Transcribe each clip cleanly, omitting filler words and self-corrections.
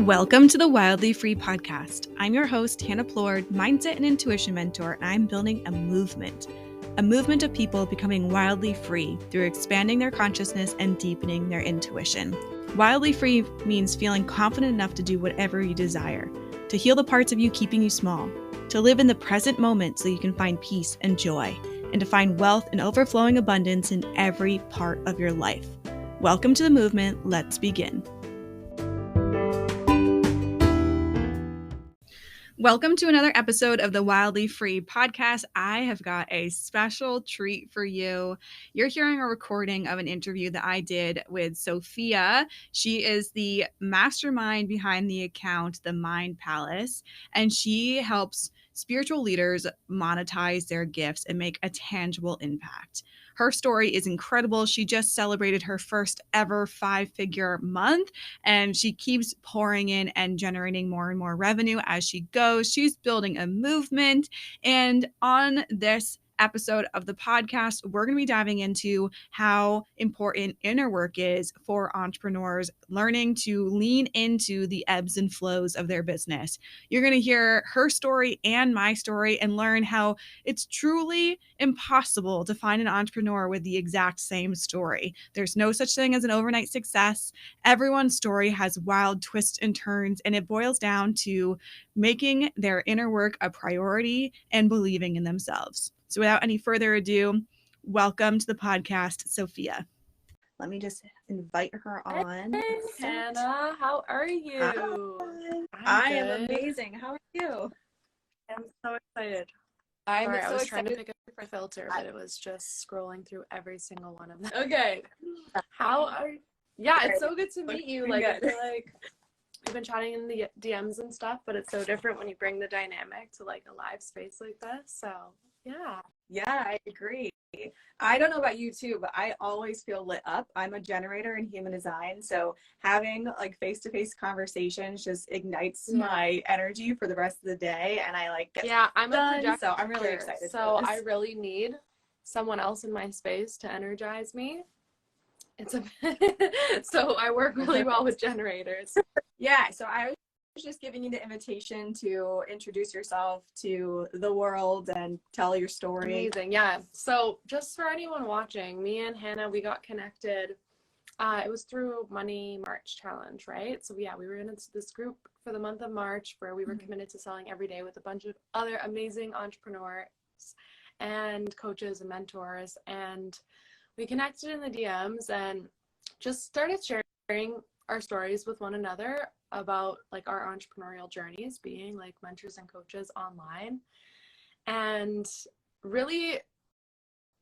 Welcome to the Wildly Free podcast. I'm your host, Hannah Plord, mindset and intuition mentor, and I'm building a movement of people becoming wildly free through expanding their consciousness and deepening their intuition. Wildly free means feeling confident enough to do whatever you desire, to heal the parts of you keeping you small, to live in the present moment so you can find peace and joy, and to find wealth and overflowing abundance in every part of your life. Welcome to the movement. Let's begin. Welcome to another episode of the Wildly Free podcast. I have got a special treat for you. You're hearing a recording of an interview that I did with Sophia. She is the mastermind behind the account, The Mind Palace, and she helps spiritual leaders monetize their gifts and make a tangible impact. Her story is incredible. She just celebrated her first ever 5-figure month, and she keeps pouring in and generating more and more revenue as she goes. She's building a movement. And on this episode of the podcast, we're going to be diving into how important inner work is for entrepreneurs learning to lean into the ebbs and flows of their business. You're going to hear her story and my story and learn how it's truly impossible to find an entrepreneur with the exact same story. There's no such thing as an overnight success. Everyone's story has wild twists and turns, and it boils down to making their inner work a priority and believing in themselves. So without any further ado, welcome to the podcast, Sophia. Let me just invite her on. Hey, Hannah, how are you? I am amazing. How are you? I'm so excited. I was trying to pick a filter, but it was just scrolling through every single one of them. Okay. How are you? Yeah, it's so good to meet you. Like, I feel like we've been chatting in the DMs and stuff, but it's so different when you bring the dynamic to like a live space like this. So yeah, I agree. I don't know about you too, but I always feel lit up. I'm a generator in human design, so having like face-to-face conversations just ignites my energy for the rest of the day, and I like get I'm a projector, so I'm really excited. So I really need someone else in my space to energize me. So I work really well with generators. Yeah, so I was just giving you the invitation to introduce yourself to the world and tell your story. Amazing. Yeah. So just for anyone watching, me and Hannah, we got connected. It was through Money March Challenge, right? So we were in this group for the month of March where we were committed to selling every day with a bunch of other amazing entrepreneurs and coaches and mentors. And we connected in the DMs and just started sharing our stories with one another about like our entrepreneurial journeys, being like mentors and coaches online. And really,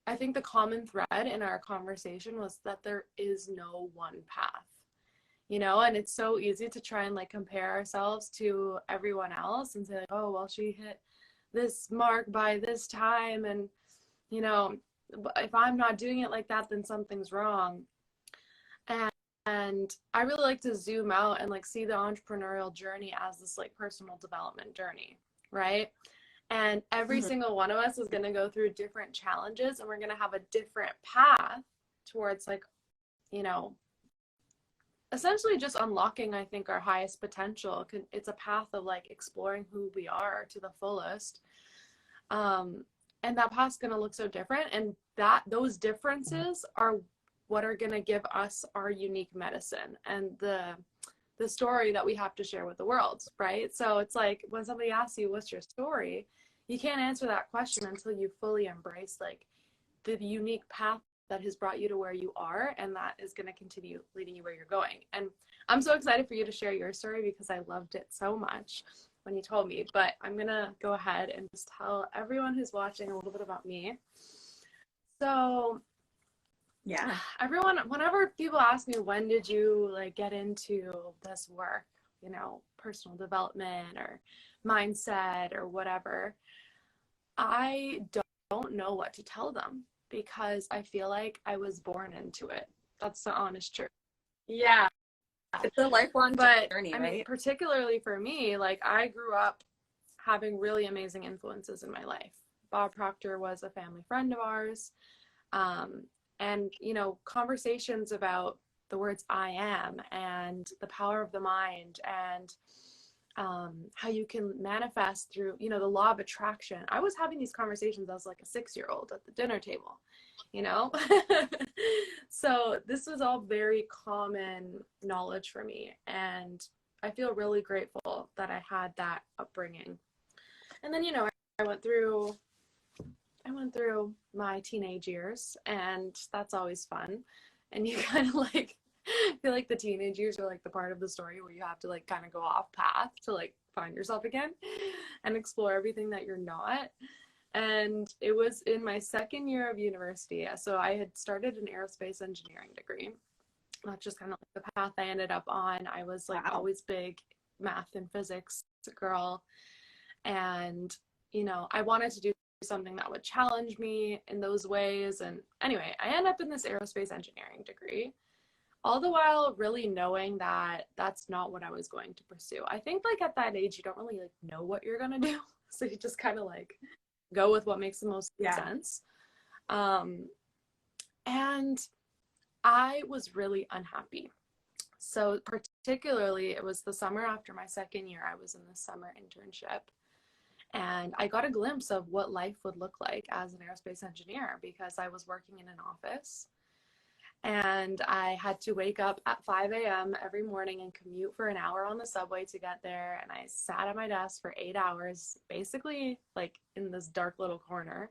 I think the common thread in our conversation was that there is no one path, you know, and it's so easy to try and like compare ourselves to everyone else and say like, oh, well, she hit this mark by this time, and you know, if I'm not doing it like that, then something's wrong. And I really like to zoom out and like see the entrepreneurial journey as this like personal development journey, right? And every single one of us is going to go through different challenges, and we're going to have a different path towards like, you know, essentially just unlocking, I think, our highest potential. It's a path of like exploring who we are to the fullest. And that path's going to look so different. And those differences are what are going to give us our unique medicine and the story that we have to share with the world, right? So it's like when somebody asks you, what's your story? You can't answer that question until you fully embrace like the unique path that has brought you to where you are, and that is going to continue leading you where you're going. And I'm so excited for you to share your story because I loved it so much when you told me. But I'm going to go ahead and just tell everyone who's watching a little bit about me. So yeah, everyone, whenever people ask me, when did you like get into this work, you know, personal development or mindset or whatever, I don't know what to tell them because I feel like I was born into it. That's the honest truth. Yeah. It's a lifelong journey, right? I mean, particularly for me, like I grew up having really amazing influences in my life. Bob Proctor was a family friend of ours. And, you know, conversations about the words I am and the power of the mind, and how you can manifest through, you know, the law of attraction. I was having these conversations as like a 6-year-old at the dinner table, you know. So this was all very common knowledge for me, and I feel really grateful that I had that upbringing. And then, you know, I went through my teenage years, and that's always fun. And you kind of like feel like the teenage years are like the part of the story where you have to like kind of go off path to like find yourself again and explore everything that you're not. And it was in my second year of university. So I had started an aerospace engineering degree. That's just kind of like the path I ended up on. I was like always big math and physics girl. And, you know, I wanted to do something that would challenge me in those ways. And anyway, I ended up in this aerospace engineering degree, all the while really knowing that that's not what I was going to pursue. I think like at that age, you don't really like know what you're going to do. So you just kind of like go with what makes the most sense. And I was really unhappy. So particularly it was the summer after my second year, I was in the summer internship. And I got a glimpse of what life would look like as an aerospace engineer, because I was working in an office and I had to wake up at 5 a.m. every morning and commute for an hour on the subway to get there. And I sat at my desk for 8 hours, basically like in this dark little corner,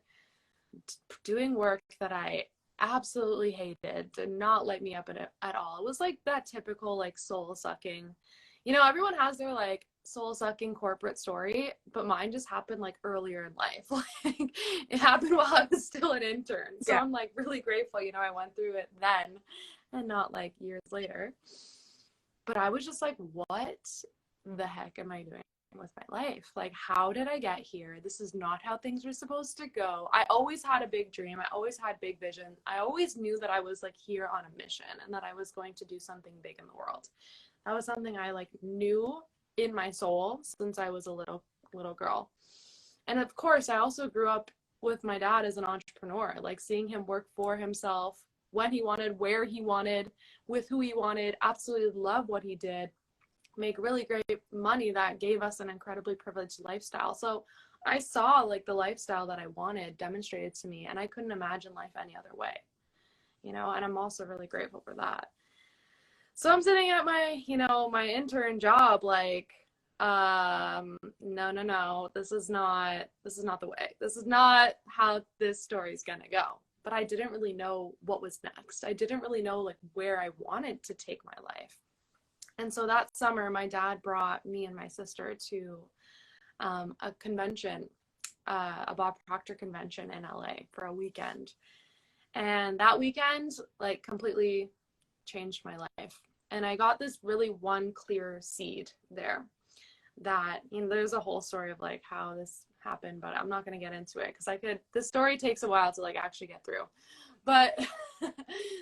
doing work that I absolutely hated, did not light me up at all. It was like that typical like soul sucking, you know, everyone has their like soul-sucking corporate story, but mine just happened like earlier in life. Like it happened while I was still an intern. So I'm like really grateful, you know, I went through it then and not like years later. But I was just like, what the heck am I doing with my life? Like, how did I get here? This is not how things were supposed to go. I always had a big dream. I always had big vision. I always knew that I was like here on a mission and that I was going to do something big in the world. That was something I like knew in my soul since I was a little girl. And of course, I also grew up with my dad as an entrepreneur, like seeing him work for himself when he wanted, where he wanted, with who he wanted, absolutely love what he did, make really great money that gave us an incredibly privileged lifestyle. So I saw like the lifestyle that I wanted demonstrated to me, and I couldn't imagine life any other way, you know, and I'm also really grateful for that. So I'm sitting at my, you know, my intern job, like, no, this is not the way. This is not how this story is gonna go. But I didn't really know what was next. I didn't really know like where I wanted to take my life. And so that summer, my dad brought me and my sister to a convention, a Bob Proctor convention in LA for a weekend. And that weekend, like, completely changed my life. And I got this really one clear seed there that, you know, there's a whole story of like how this happened, but I'm not going to get into it because this story takes a while to like actually get through. But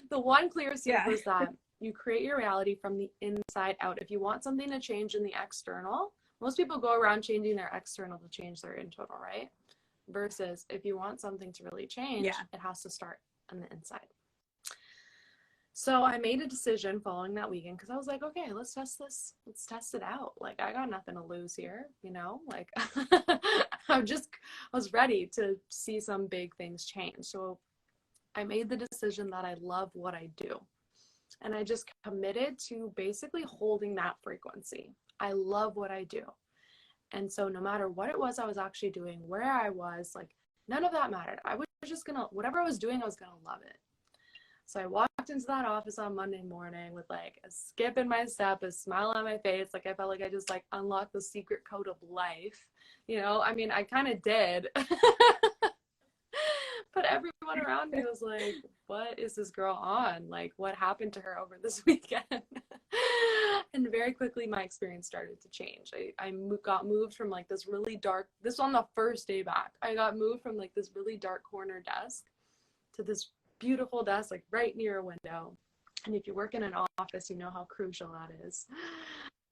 the one clear seed was that you create your reality from the inside out. If you want something to change in the external, most people go around changing their external to change their internal, right? Versus if you want something to really change, it has to start on the inside. So I made a decision following that weekend because I was like, okay, let's test this. Let's test it out. Like, I got nothing to lose here, you know? Like, I was ready to see some big things change. So I made the decision that I love what I do. And I just committed to basically holding that frequency. I love what I do. And so no matter what it was I was actually doing, where I was, like, none of that mattered. I was just gonna, whatever I was doing, I was gonna love it. So I walked into that office on Monday morning with like a skip in my step, a smile on my face. Like I felt like I just like unlocked the secret code of life. You know, I mean, I kind of did. But everyone around me was like, what is this girl on? Like, what happened to her over this weekend? And very quickly, my experience started to change. I got moved from like this really dark, this was on the first day back. I got moved from like this really dark corner desk to this beautiful desk, like right near a window. And if you work in an office, you know how crucial that is.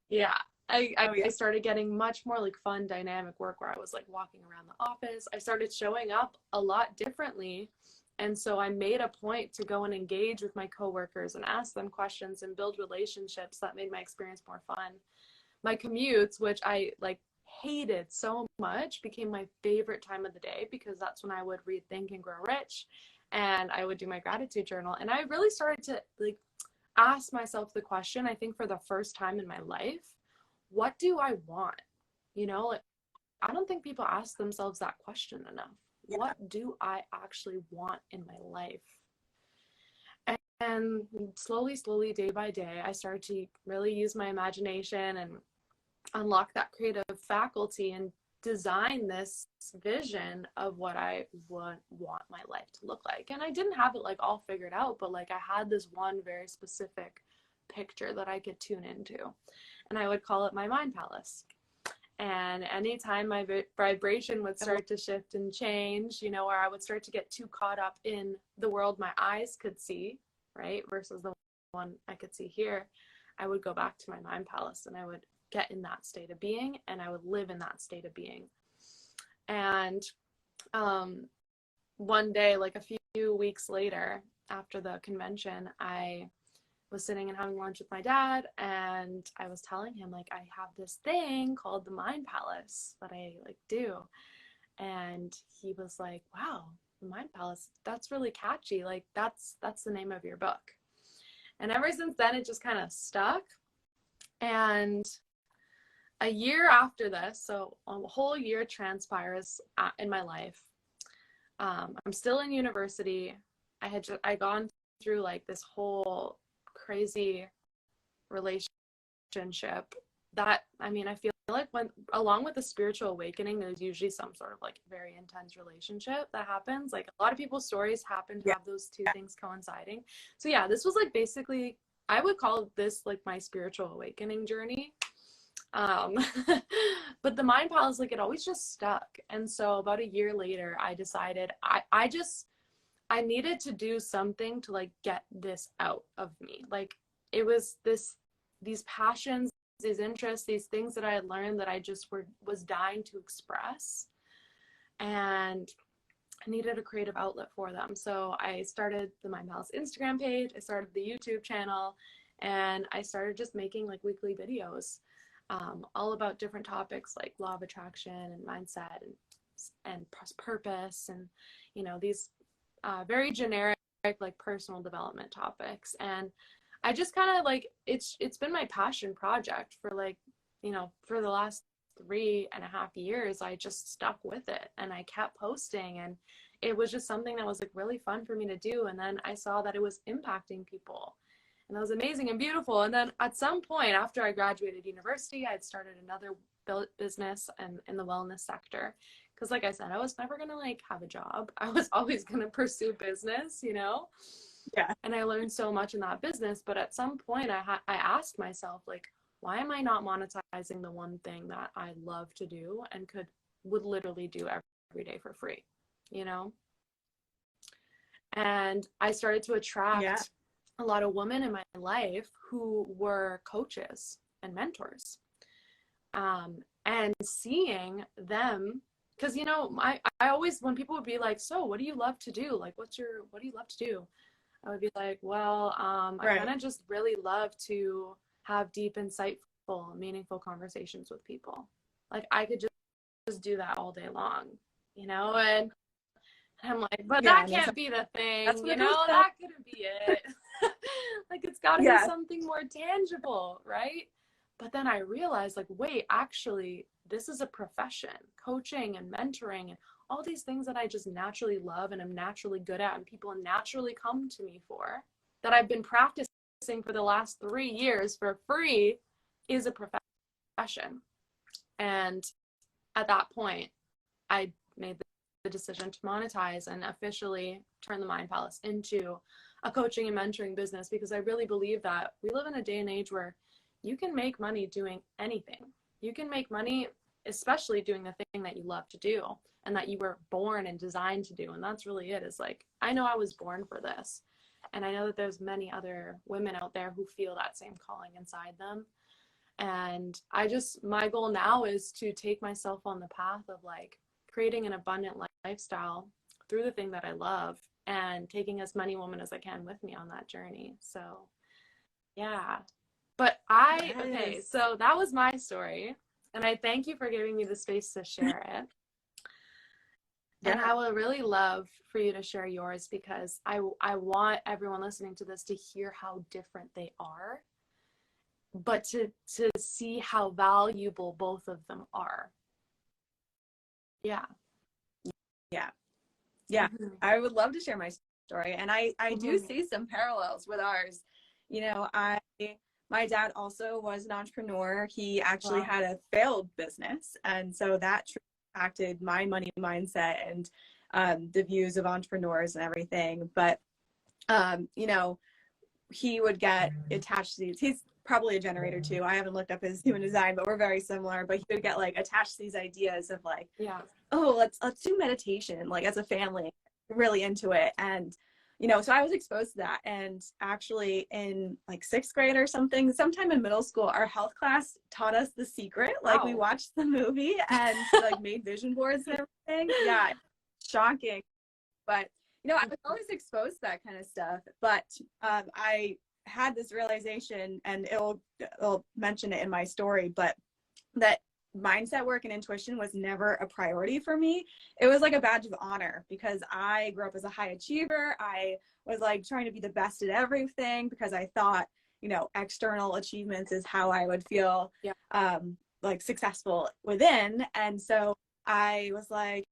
Yeah. I started getting much more like fun, dynamic work where I was like walking around the office. I started showing up a lot differently And so I made a point to go and engage with my coworkers and ask them questions and build relationships that made my experience more fun. My commutes, which I like hated so much, became my favorite time of the day, because that's when I would read Think and Grow Rich, and I would do my gratitude journal. And I really started to like ask myself the question, I think for the first time in my life, what do I want? You know, like, I don't think people ask themselves that question enough. Yeah. What do I actually want in my life? And slowly, day by day, I started to really use my imagination and unlock that creative faculty and design this vision of what I would want my life to look like. And I didn't have it like all figured out, but like I had this one very specific picture that I could tune into, and I would call it my mind palace. And anytime my vibration would start to shift and change, you know, or I would start to get too caught up in the world my eyes could see, right, versus the one I could see here, I would go back to my mind palace and I would get in that state of being, and I would live in that state of being. And one day, like a few weeks later after the convention, I was sitting and having lunch with my dad, and I was telling him, like, I have this thing called the Mind Palace that I like do. And he was like, wow, the Mind Palace, that's really catchy. Like that's the name of your book. And ever since then, it just kind of stuck. And a year after this, so a whole year transpires in my life. I'm still in university. I gone through like this whole crazy relationship that, I mean, I feel like when, along with the spiritual awakening, there's usually some sort of like very intense relationship that happens. Like a lot of people's stories happen to have those two things coinciding. So yeah, this was like basically, I would call this like my spiritual awakening journey. But the Mind Palace, like it always just stuck. And so about a year later, I decided I needed to do something to like get this out of me. Like it was these passions, these interests, these things that I had learned that I just was dying to express, and I needed a creative outlet for them. So I started the Mind Palace Instagram page, I started the YouTube channel, and I started just making like weekly videos, all about different topics like law of attraction and mindset and purpose, and you know, these very generic like personal development topics. And I just kind of like, it's been my passion project for like, you know, for the last 3.5 years. I just stuck with it and I kept posting, and it was just something that was like really fun for me to do. And then I saw that it was impacting people, and that was amazing and beautiful. And then at some point after I graduated university, I had started another business and in the wellness sector. Because like I said, I was never going to like have a job. I was always going to pursue business, you know? Yeah. And I learned so much in that business. But at some point I asked myself, like, why am I not monetizing the one thing that I love to do and would literally do every day for free, you know? And I started to attract a lot of women in my life who were coaches and mentors. And seeing them, because, you know, I always, when people would be like, so what do you love to do? Like, what do you love to do? I would be like, well, I kind of just really love to have deep, insightful, meaningful conversations with people. Like, I could just do that all day long, you know? And I'm like, but that can't be the thing, you know? That couldn't be it. Like, it's got to be something more tangible, right? But then I realized, like, wait, actually, this is a profession. Coaching and mentoring and all these things that I just naturally love and I'm naturally good at and people naturally come to me for, that I've been practicing for the last 3 years for free, is a profession. And at that point, I made the decision to monetize and officially turn the Mind Palace into a coaching and mentoring business, because I really believe that we live in a day and age where you can make money doing anything. You can make money, especially doing the thing that you love to do and that you were born and designed to do. And that's really it. Is like, I know I was born for this. And I know that there's many other women out there who feel that same calling inside them. And my goal now is to take myself on the path of like creating an abundant lifestyle through the thing that I love, and taking as many women as I can with me on that journey. So yeah. But okay, so that was my story. And I thank you for giving me the space to share it. Yeah. And I would really love for you to share yours, because I want everyone listening to this to hear how different they are, but to see how valuable both of them are. Yeah. Yeah. Mm-hmm. I would love to share my story. And I do see some parallels with ours. You know, my dad also was an entrepreneur. He actually had a failed business. And so that impacted my money mindset and the views of entrepreneurs and everything. But, you know, he would get attached to these. He's probably a generator too. I haven't looked up his human design, but we're very similar. But he would get like attached to these ideas of like, oh, let's do meditation, like as a family, really into it. And you know, so I was exposed to that. And actually in like 6th grade or something, sometime in middle school, our health class taught us The Secret. Like we watched the movie and like made vision boards and everything. Yeah, shocking. But you know, I was always exposed to that kind of stuff. But I had this realization, and it'll mention it in my story, but that mindset work and intuition was never a priority for me. It was like a badge of honor, because I grew up as a high achiever. I was like trying to be the best at everything, because I thought, you know, external achievements is how I would feel like successful within. And so I was like,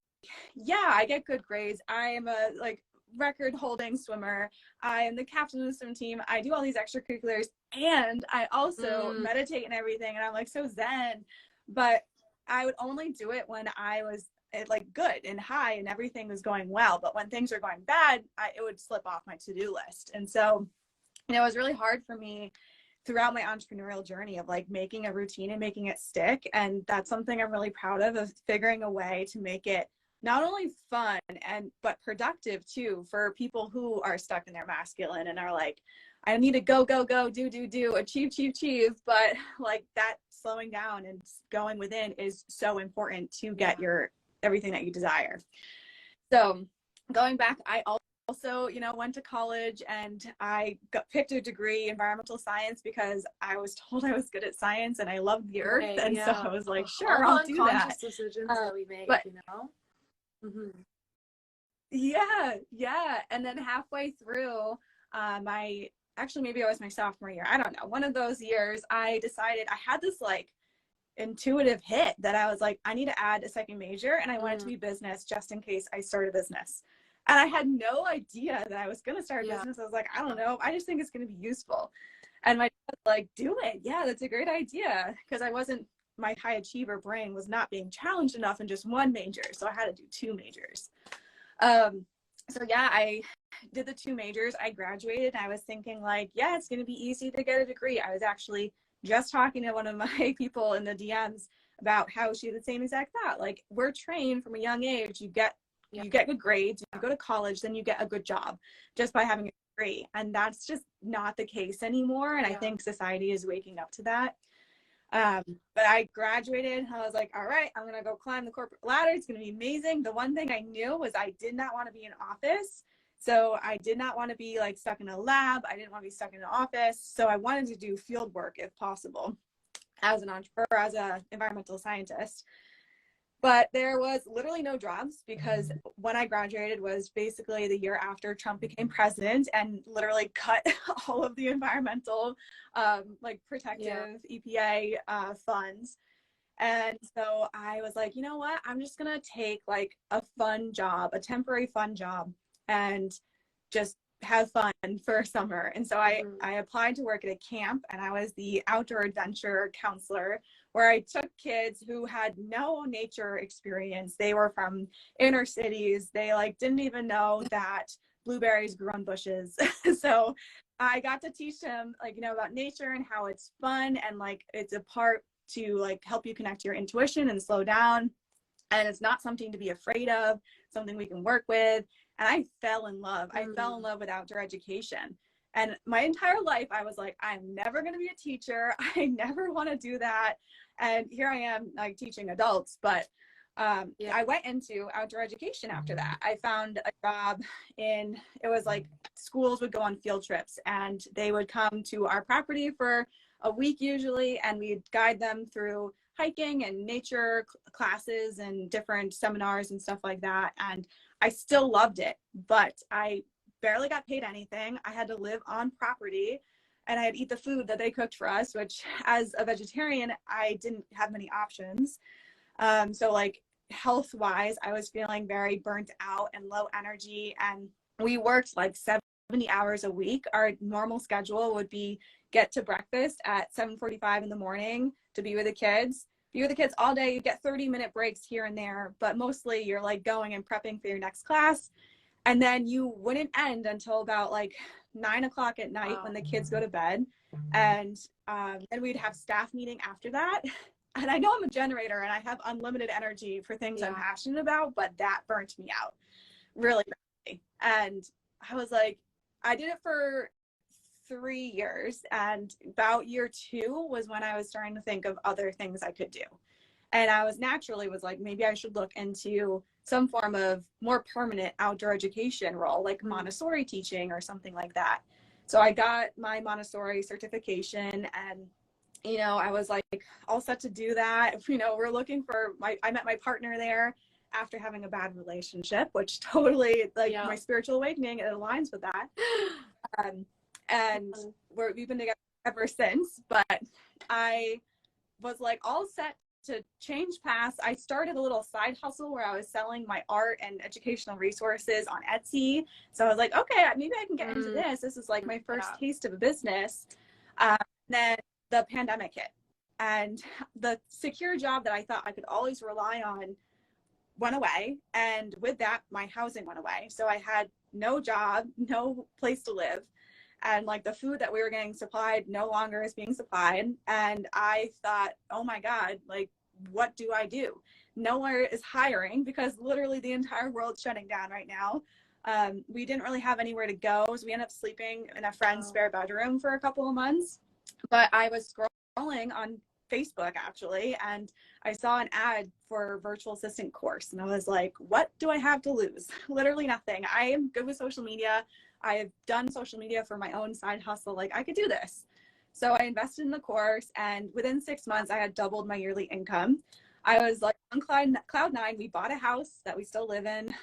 yeah, I get good grades. I am a like record holding swimmer. I am the captain of the swim team. I do all these extracurriculars, and I also meditate and everything. And I'm like so zen. But I would only do it when I was like good and high and everything was going well. But when things are going bad, it would slip off my to-do list. And so, you know, it was really hard for me throughout my entrepreneurial journey of like making a routine and making it stick. And that's something I'm really proud of figuring a way to make it not only fun but productive too, for people who are stuck in their masculine and are like, I need to go, do, achieve. But like that slowing down and going within is so important to get your everything that you desire. So going back, I also, you know, went to college, and I picked a degree, environmental science, because I was told I was good at science and I loved the earth. And so I was like, sure, I'll do that. Decisions that we make, but, you know? Yeah. And then halfway through actually maybe it was my sophomore year, I don't know, one of those years, I decided, I had this like intuitive hit that I was like, I need to add a second major, and I wanted to be business just in case I start a business. And I had no idea that I was going to start a business. I was like, I don't know, I just think it's going to be useful. And my dad was like, do it. Yeah, that's a great idea. Because my high achiever brain was not being challenged enough in just one major. So I had to do 2 majors. So yeah, I did the 2 majors. I graduated, and I was thinking like, yeah, it's going to be easy to get a degree. I was actually just talking to one of my people in the DMs about how she had the same exact thought. Like, we're trained from a young age. You get good grades, you go to college, then you get a good job just by having a degree. And that's just not the case anymore. And I think society is waking up to that. But I graduated, and I was like, all right, I'm going to go climb the corporate ladder. It's going to be amazing. The one thing I knew was I did not want to be in office. So I did not want to be like stuck in a lab. I didn't want to be stuck in an office. So I wanted to do field work if possible as an entrepreneur, as an environmental scientist. But there was literally no jobs, because when I graduated was basically the year after Trump became president and literally cut all of the environmental, like protective EPA funds. And so I was like, you know what? I'm just going to take like a fun job, a temporary fun job, and just have fun for summer. And so I applied to work at a camp, and I was the outdoor adventure counselor, where I took kids who had no nature experience. They were from inner cities. They like didn't even know that blueberries grew on bushes. So I got to teach them like, you know, about nature and how it's fun, and like it's a part to like help you connect to your intuition and slow down. And it's not something to be afraid of, something we can work with. And I fell in love. I fell in love with outdoor education. And my entire life, I was like, I'm never going to be a teacher. I never want to do that. And here I am, like teaching adults. But I went into outdoor education after that. I found a job it was like schools would go on field trips and they would come to our property for a week usually, and we'd guide them through hiking and nature classes and different seminars and stuff like that. And I still loved it, but I barely got paid anything. I had to live on property and I had to eat the food that they cooked for us, which as a vegetarian, I didn't have many options. So like health wise, I was feeling very burnt out and low energy. And we worked like 70 hours a week. Our normal schedule would be get to breakfast at 7:45 in the morning to be with the kids. Be with the kids all day. You get 30-minute breaks here and there, but mostly you're like going and prepping for your next class. And then you wouldn't end until about like 9 o'clock at night when the kids go to bed. And then we'd have staff meeting after that. And I know I'm a generator and I have unlimited energy for things I'm passionate about, but that burnt me out really badly. And I was like, I did it for 3 years, and about year 2 was when I was starting to think of other things I could do. And I was like, maybe I should look into some form of more permanent outdoor education role, like Montessori teaching or something like that. So I got my Montessori certification, and you know, I was like all set to do that. You know, we're looking for I met my partner there after having a bad relationship, which totally like my spiritual awakening, it aligns with that. And we've been together ever since, but I was like all set to change paths. I started a little side hustle where I was selling my art and educational resources on Etsy. So I was like, okay, maybe I can get into this. This is like my first taste of a business. Then the pandemic hit, and the secure job that I thought I could always rely on went away. And with that, my housing went away. So I had no job, no place to live. And like the food that we were getting supplied no longer is being supplied. And I thought, oh my God, like, what do I do? Nowhere is hiring because literally the entire world's shutting down right now. We didn't really have anywhere to go. So we ended up sleeping in a friend's spare bedroom for a couple of months. But I was scrolling on Facebook actually, and I saw an ad for a virtual assistant course. And I was like, what do I have to lose? Literally nothing. I am good with social media. I have done social media for my own side hustle. Like I could do this. So I invested in the course, and within 6 months, I had doubled my yearly income. I was like on cloud nine. We bought a house that we still live in.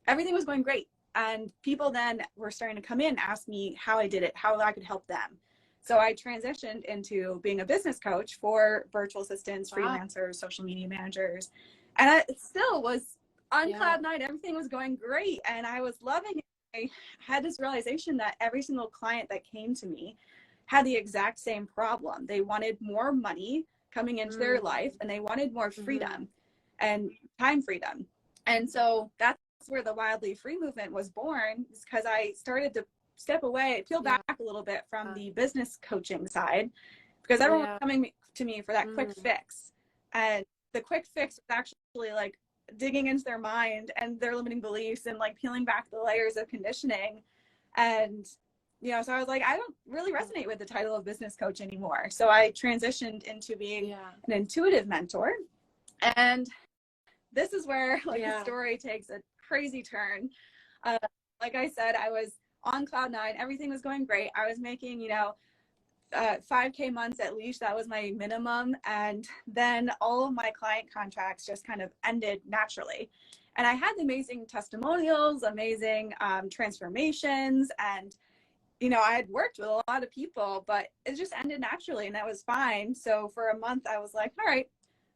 Everything was going great. And people then were starting to come in and ask me how I did it, how I could help them. So I transitioned into being a business coach for virtual assistants, freelancers, social media managers. And I still was on cloud nine. Everything was going great. And I was loving it. I had this realization that every single client that came to me had the exact same problem. They wanted more money coming into their life, and they wanted more freedom and time freedom. And so that's where the Wildly Free movement was born, because I started to step away, peel back a little bit from the business coaching side, because everyone was coming to me for that quick fix. And the quick fix was actually like digging into their mind and their limiting beliefs and like peeling back the layers of conditioning. And you know, so I was like, I don't really resonate with the title of business coach anymore. So I transitioned into being an intuitive mentor. And this is where like the story takes a crazy turn. Like I said, I was on cloud nine. Everything was going great. I was making, you know, 5K months at least. That was my minimum. And then all of my client contracts just kind of ended naturally. And I had amazing testimonials, amazing transformations. And, you know, I had worked with a lot of people, but it just ended naturally, and that was fine. So for a month, I was like, all right,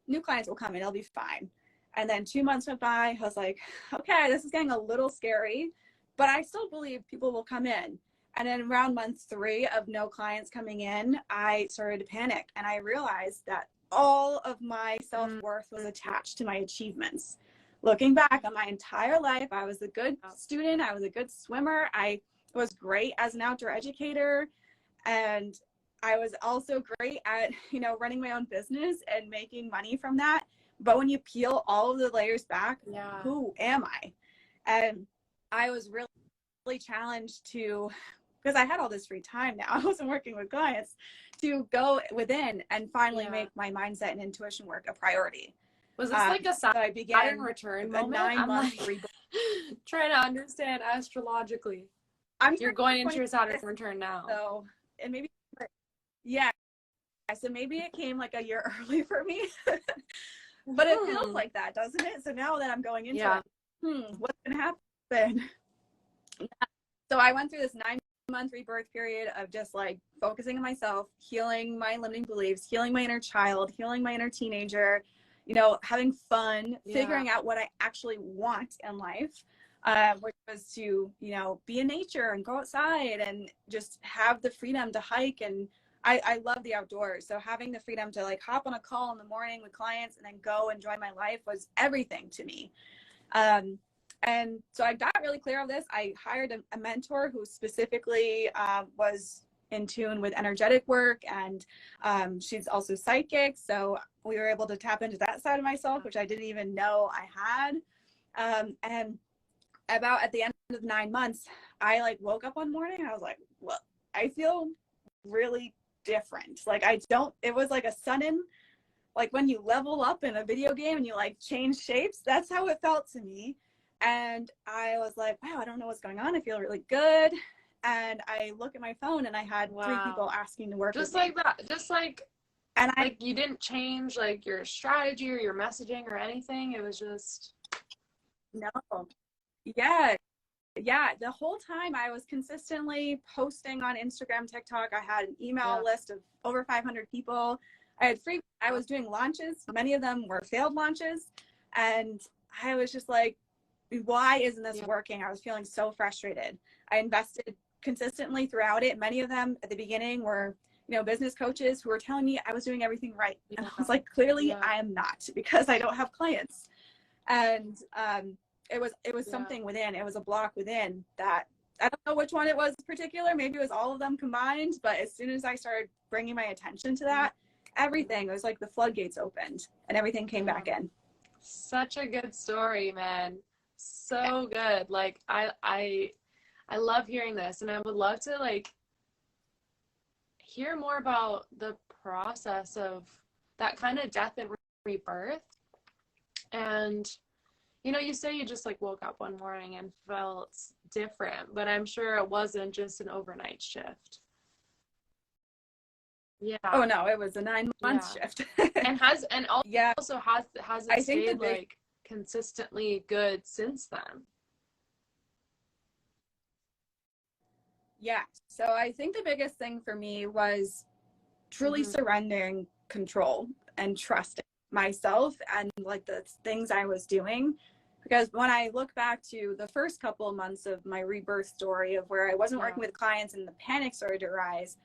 new clients will come in. It'll be fine. And then 2 months went by. I was like, okay, this is getting a little scary, but I still believe people will come in. And then around month 3 of no clients coming in, I started to panic. And I realized that all of my self-worth was attached to my achievements. Looking back on my entire life, I was a good student. I was a good swimmer. I was great as an outdoor educator. And I was also great at, you know, running my own business and making money from that. But when you peel all of the layers back, who am I? And I was really challenged to, because I had all this free time now, I wasn't working with clients, to go within and finally make my mindset and intuition work a priority. Was this like a So I began Saturn return a moment? 9-month I'm like trying to understand astrologically. You're going into your Saturn return now. So, and maybe, yeah. So maybe it came like a year early for me, but it feels like that, doesn't it? So now that I'm going into it, what's going to happen? So I went through this 9-month rebirth period of just like focusing on myself, healing my limiting beliefs, healing my inner child, healing my inner teenager, you know, having fun, figuring out what I actually want in life, which was to, you know, be in nature and go outside and just have the freedom to hike. And I love the outdoors. So having the freedom to like hop on a call in the morning with clients and then go enjoy my life was everything to me. And so I got really clear on this. I hired a mentor who specifically was in tune with energetic work, and she's also psychic. So we were able to tap into that side of myself, which I didn't even know I had. And about at the end of 9 months, I like woke up one morning and I was like, well, I feel really different. Like it was like a sudden, like when you level up in a video game and you like change shapes, that's how it felt to me. And I was like, wow, I don't know what's going on. I feel really good. And I look at my phone and I had 3 people asking to work just with like me. that. Just like, and like you didn't change like your strategy or your messaging or anything. It was just. No. Yeah. Yeah. The whole time I was consistently posting on Instagram, TikTok. I had an email list of over 500 people. I was doing launches. Many of them were failed launches. And I was just like, why isn't this working? I was feeling so frustrated. I invested consistently throughout it. Many of them at the beginning were, you know, business coaches who were telling me I was doing everything right. And I was like, clearly I am not, because I don't have clients. And it was something within. It was a block within that I don't know which one it was in particular. Maybe it was all of them combined. But as soon as I started bringing my attention to that, everything, it was like the floodgates opened and everything came back in. Such a good story, man. So good. Like I love hearing this, and I would love to like hear more about the process of that kind of death and rebirth. And you know, you say you just like woke up one morning and felt different, but I'm sure it wasn't just an overnight shift. Yeah. Oh no, it was a 9-month shift. And also has it stayed like consistently good since then? Yeah. So I think the biggest thing for me was truly surrendering control and trusting myself and like the things I was doing. Because when I look back to the first couple of months of my rebirth story of where I wasn't working with clients and the panic started to rise,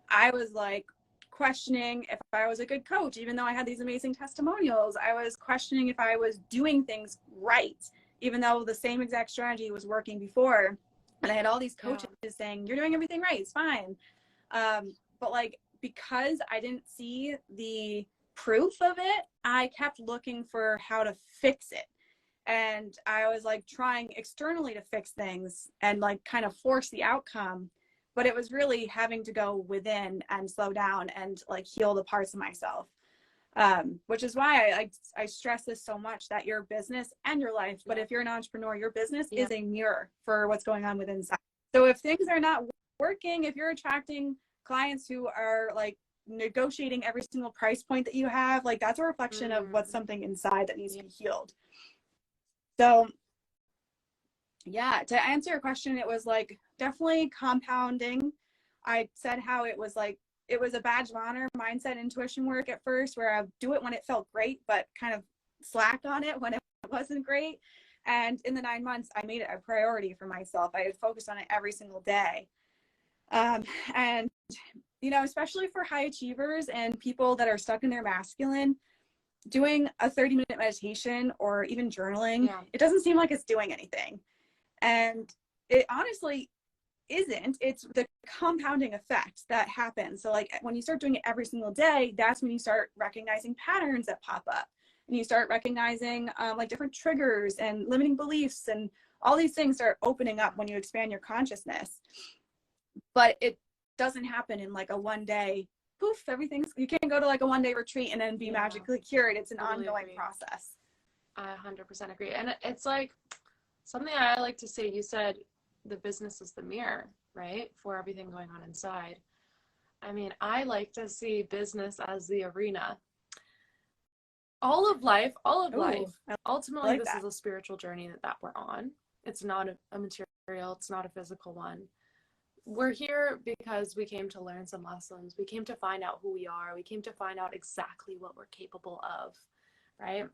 I was like questioning if I was a good coach, even though I had these amazing testimonials. I was questioning if I was doing things right, even though the same exact strategy was working before. And I had all these coaches saying, you're doing everything right, it's fine. But like, because I didn't see the proof of it, I kept looking for how to fix it. And I was like trying externally to fix things and like kind of force the outcome. But it was really having to go within and slow down and like heal the parts of myself. Which is why I stress this so much, that your business and your life, but if you're an entrepreneur, your business is a mirror for what's going on within inside. So if things are not working, if you're attracting clients who are like negotiating every single price point that you have, like that's a reflection of what's something inside that needs to be healed. So yeah, to answer your question, it was like definitely compounding. I said how it was like, it was a badge of honor, mindset, intuition work at first, where I would do it when it felt great, but kind of slack on it when it wasn't great. And in the 9 months, I made it a priority for myself. I had focused on it every single day. And, you know, especially for high achievers and people that are stuck in their masculine, doing a 30-minute meditation or even journaling, it doesn't seem like it's doing anything. And it honestly isn't. It's the compounding effect that happens. So like when you start doing it every single day, that's when you start recognizing patterns that pop up, and you start recognizing like different triggers and limiting beliefs, and all these things start opening up when you expand your consciousness. But it doesn't happen in like a one day poof, everything's, you can't go to like a 1-day retreat and then be magically cured. It's an ongoing process. I 100% agree. And it's like something I like to say, you said the business is the mirror, right? For everything going on inside. I mean, I like to see business as the arena. All of life, ultimately, like this is a spiritual journey that we're on. It's not a material, it's not a physical one. We're here because we came to learn some lessons. We came to find out who we are. We came to find out exactly what we're capable of, right?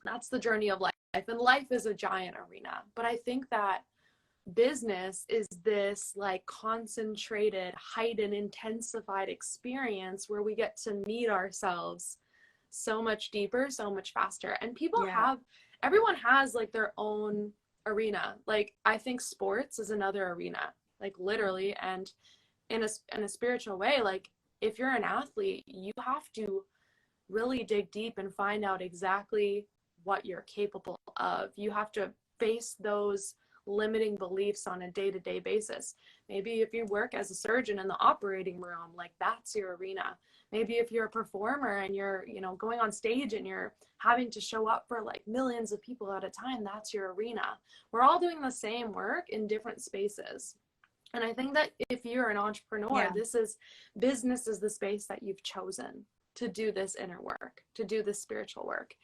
That's the journey of life. And life is a giant arena. But I think that business is this like concentrated, heightened, intensified experience where we get to meet ourselves so much deeper, so much faster. And people everyone has like their own arena. Like I think sports is another arena, like literally. And in a spiritual way, like if you're an athlete, you have to really dig deep and find out exactly what you're capable of. You have to face those limiting beliefs on a day-to-day basis. Maybe if you work as a surgeon in the operating room, like that's your arena. Maybe if you're a performer and you're, you know, going on stage and you're having to show up for like millions of people at a time, that's your arena. We're all doing the same work in different spaces. And I think that if you're an entrepreneur, business is the space that you've chosen to do this inner work, to do this spiritual work.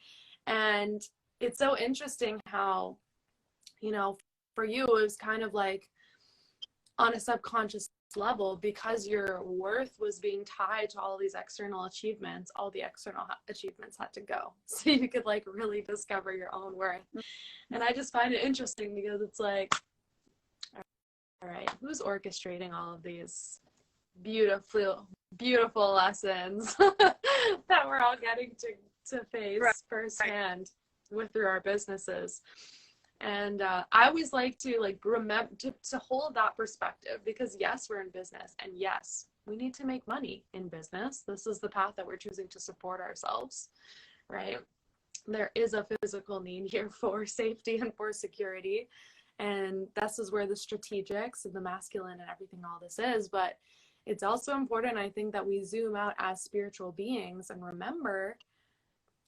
And it's so interesting how, you know, for you, it was kind of like on a subconscious level, because your worth was being tied to all these external achievements, all the external achievements had to go. So you could like really discover your own worth. And I just find it interesting because it's like, all right, who's orchestrating all of these beautiful lessons that we're all getting to face firsthand through our businesses? And I always like to like remember to hold that perspective, because yes, we're in business, and yes, we need to make money in business. This is the path that we're choosing to support ourselves, right? There is a physical need here for safety and for security. And this is where the strategics and the masculine and everything, all this is. But it's also important, I think, that we zoom out as spiritual beings and remember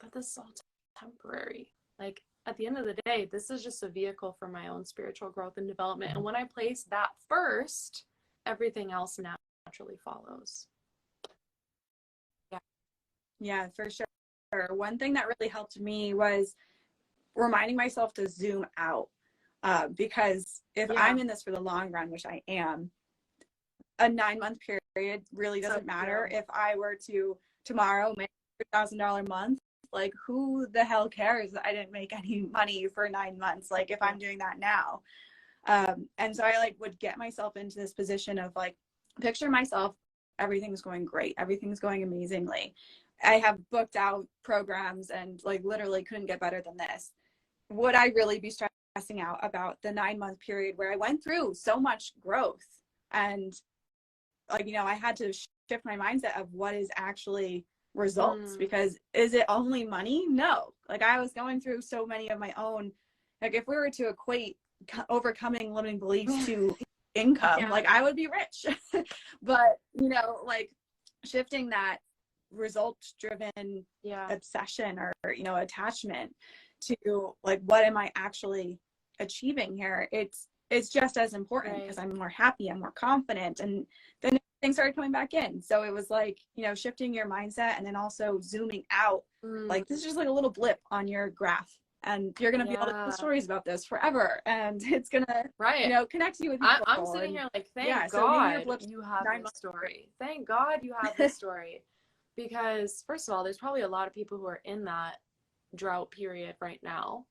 that this is all temporary. Like, at the end of the day, this is just a vehicle for my own spiritual growth and development. And when I place that first, everything else naturally follows. Yeah, for sure. One thing that really helped me was reminding myself to zoom out. Because if I'm in this for the long run, which I am, a 9-month period really doesn't matter. If I were to tomorrow make $1,000 a month, like who the hell cares that I didn't make any money for 9 months? Like if I'm doing that now. And so I like would get myself into this position of like, picture myself, everything's going great. Everything's going amazingly. I have booked out programs and like literally couldn't get better than this. Would I really be stressing out about the 9-month period where I went through so much growth? And like, you know, I had to shift my mindset of what is actually results, because is it only money? No. Like I was going through so many of my own, like if we were to equate overcoming limiting beliefs to income, like I would be rich. But, you know, like shifting that results driven obsession or, you know, attachment to like, what am I actually achieving here? It's just as important, because I'm more happy, I'm more confident, and then things started coming back in. So it was like, you know, shifting your mindset and then also zooming out. Like this is just like a little blip on your graph, and you're gonna be able to tell stories about this forever, and it's gonna you know, connect you with people. I'm sitting here like, thank God you have this story. Thank God you have this story. Because first of all, there's probably a lot of people who are in that drought period right now.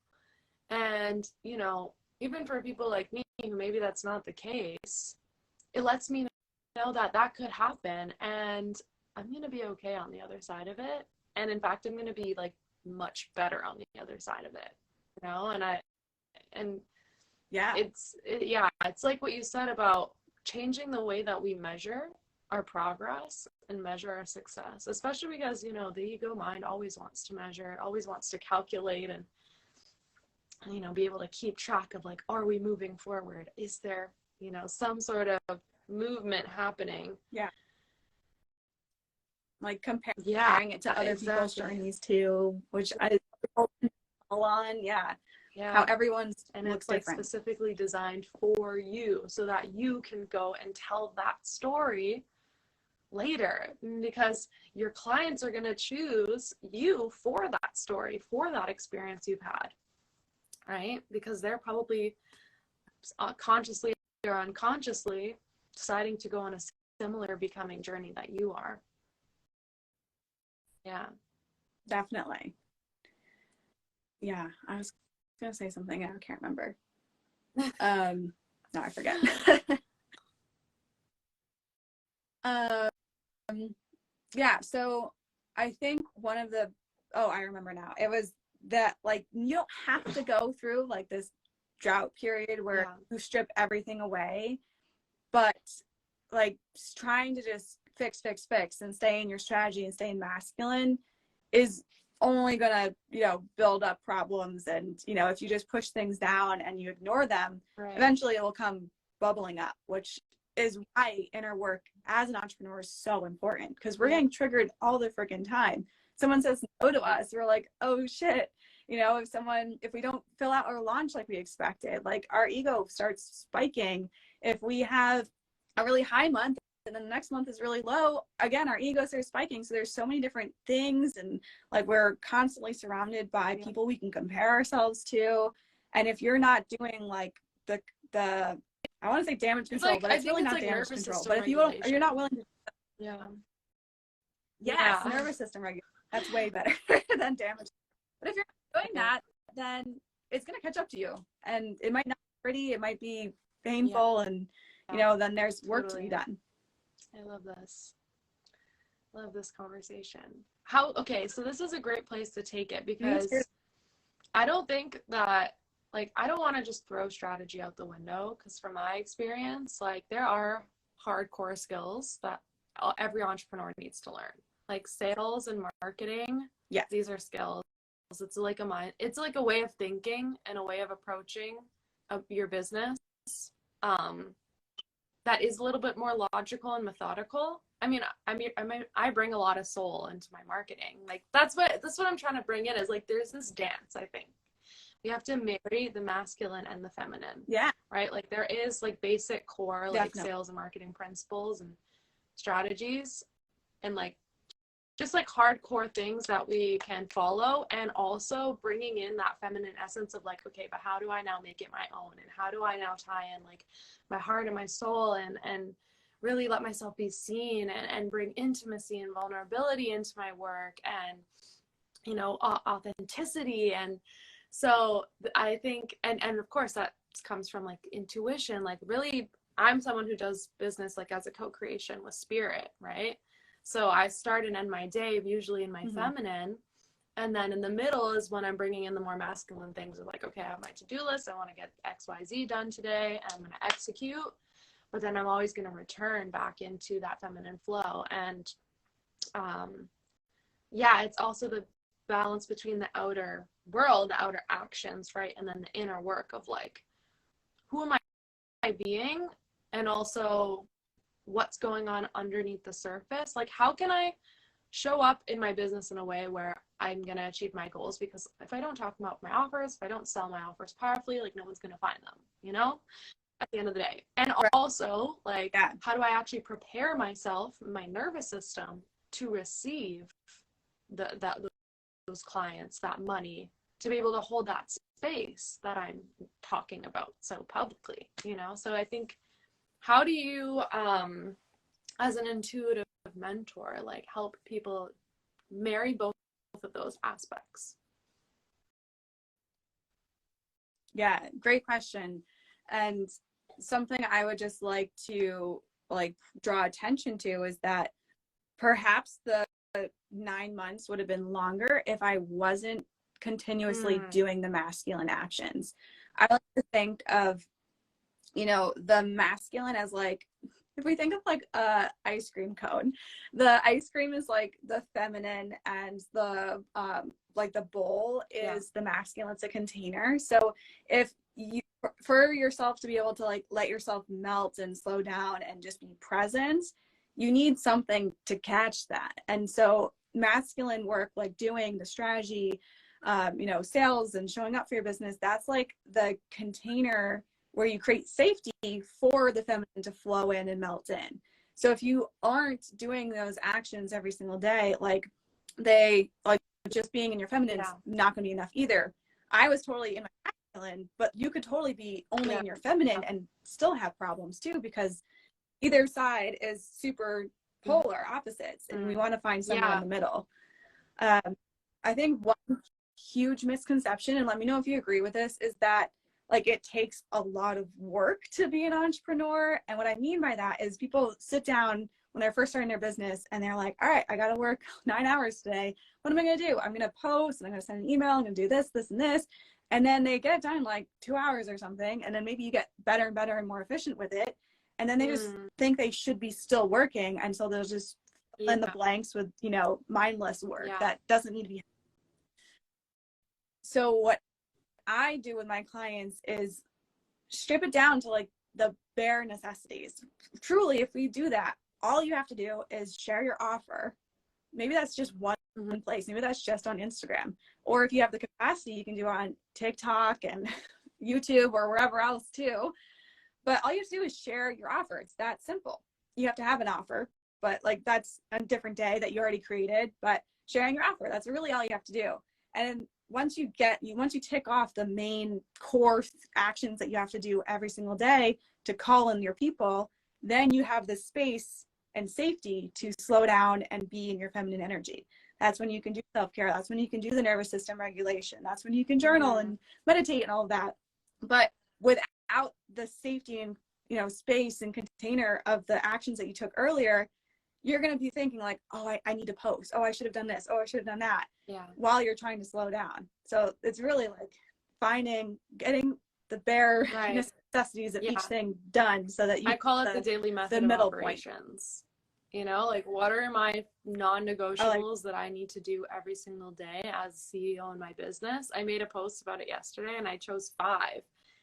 And, you know, even for people like me who maybe that's not the case, it lets me know that that could happen, and I'm going to be okay on the other side of it. And in fact, I'm going to be like much better on the other side of it, you know? And it's like what you said about changing the way that we measure our progress and measure our success, especially because, you know, the ego mind always wants to measure, always wants to calculate and, you know, be able to keep track of like, are we moving forward? Is there, you know, some sort of movement happening? like Yeah, comparing it to other people's exactly. journeys too, which I on, yeah, how Yeah. everyone's And looks it's like different. specifically designed for you so that you can go and tell that story later, because your clients are going to choose you for that story, for that experience you've had, right? Because they're probably consciously or unconsciously deciding to go on a similar becoming journey that you are. Yeah. Definitely. Yeah, I was gonna say something, I can't remember. No, I forget. Yeah, so I think one of the, I remember now. It was that, like, you don't have to go through like this drought period where you strip everything away, but like trying to just fix and stay in your strategy and stay in masculine is only gonna, build up problems. And, if you just push things down and you ignore them, eventually it will come bubbling up, which is why inner work as an entrepreneur is so important, because we're getting triggered all the freaking time. Someone says no to us, we're like, oh shit. If we don't fill out our launch like we expected, like our ego starts spiking. If we have a really high month and then the next month is really low, again, our ego starts spiking. So there's so many different things, and like we're constantly surrounded by people we can compare ourselves to. And if you're not doing like the I want to say damage control, but it's really not damage control. But if you're not willing to, nervous system regulation. That's way better than damage. But if you're doing that, then it's gonna catch up to you, and it might not be pretty. It might be painful, and then there's work to be done. I love this. Love this conversation. So this is a great place to take it, because I don't think that, like, I don't want to just throw strategy out the window, because from my experience, like, there are hardcore skills that every entrepreneur needs to learn, like sales and marketing. Yeah, these are skills. It's like a way of thinking and a way of approaching your business that is a little bit more logical and methodical. I bring a lot of soul into my marketing. Like that's what I'm trying to bring in, is like there's this dance. I think we have to marry the masculine and the feminine. Yeah. Right? Like there is like basic core like sales and marketing principles and strategies, and like just like hardcore things that we can follow, and also bringing in that feminine essence of like, okay, but how do I now make it my own, and how do I now tie in like my heart and my soul, and really let myself be seen, and bring intimacy and vulnerability into my work, and authenticity. And so I think, and of course that comes from like intuition. Like really, I'm someone who does business like as a co-creation with spirit, right? So I start and end my day usually in my feminine, and then in the middle is when I'm bringing in the more masculine things of like, okay, I have my to-do list, I want to get XYZ done today, and I'm going to execute. But then I'm always going to return back into that feminine flow. And it's also the balance between the outer world, the outer actions, right? And then the inner work of like, who am I being? And also what's going on underneath the surface. Like, how can I show up in my business in a way where I'm going to achieve my goals? Because if I don't talk about my offers, if I don't sell my offers powerfully, like no one's going to find them, at the end of the day. And also like, how do I actually prepare myself, my nervous system, to receive those clients, that money, to be able to hold that space that I'm talking about so publicly, So I think, how do you, as an intuitive mentor, like help people marry both of those aspects? Yeah, great question. And something I would just like to like draw attention to is that perhaps the 9 months would have been longer if I wasn't continuously doing the masculine actions. I like to think of, the masculine as like, if we think of like a ice cream cone, the ice cream is like the feminine, and the like the bowl is the masculine. It's a container. So if you, for yourself to be able to like let yourself melt and slow down and just be present, you need something to catch that. And so masculine work, like doing the strategy, sales and showing up for your business, that's like the container where you create safety for the feminine to flow in and melt in. So if you aren't doing those actions every single day, like just being in your feminine is not going to be enough either. I was totally in my masculine, but you could totally be only in your feminine and still have problems too, because either side is super polar opposites, and we want to find somewhere in the middle. I think one huge misconception, and let me know if you agree with this, is that like it takes a lot of work to be an entrepreneur. And what I mean by that is people sit down when they're first starting their business and they're like, all right, I got to work 9 hours today. What am I going to do? I'm going to post and I'm going to send an email. I'm going to do this, this, and this. And then they get it done in like 2 hours or something. And then maybe you get better and better and more efficient with it. And then they just think they should be still working. And so they'll just fill in the blanks with, mindless work that doesn't need to be. So what I do with my clients is strip it down to like the bare necessities. Truly, if we do that, all you have to do is share your offer. Maybe that's just one place. Maybe that's just on Instagram. Or if you have the capacity, you can do it on TikTok and YouTube or wherever else too. But all you have to do is share your offer. It's that simple. You have to have an offer, but like that's a different day that you already created. But sharing your offer, that's really all you have to do. And once you tick off the main core actions that you have to do every single day to call in your people, then you have the space and safety to slow down and be in your feminine energy. That's when you can do self-care. That's when you can do the nervous system regulation. That's when you can journal and meditate and all of that. But without the safety and space and container of the actions that you took earlier, you're going to be thinking like, oh, I need to post. Oh, I should have done this. Oh, I should have done that. While you're trying to slow down. So it's really like getting the bare necessities of each thing done so that I call it the daily method of operations. Like what are my non-negotiables that I need to do every single day as CEO in my business? I made a post about it yesterday and I chose 5.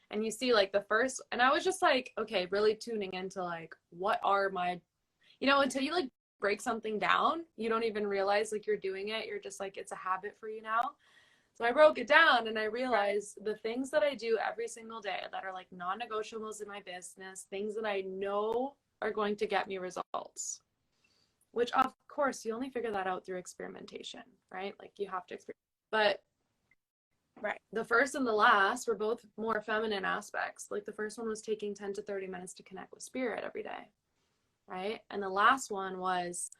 And you see like the first, and I was just like, okay, really tuning into like, what are my, until you like break something down, you don't even realize like you're doing it. You're just like, it's a habit for you now. So I broke it down and I realized the things that I do every single day that are like non-negotiables in my business, things that I know are going to get me results, which of course you only figure that out through experimentation, right? Like you have to experiment. But the first and the last were both more feminine aspects. Like the first one was taking 10 to 30 minutes to connect with spirit every day. Right. And the last one was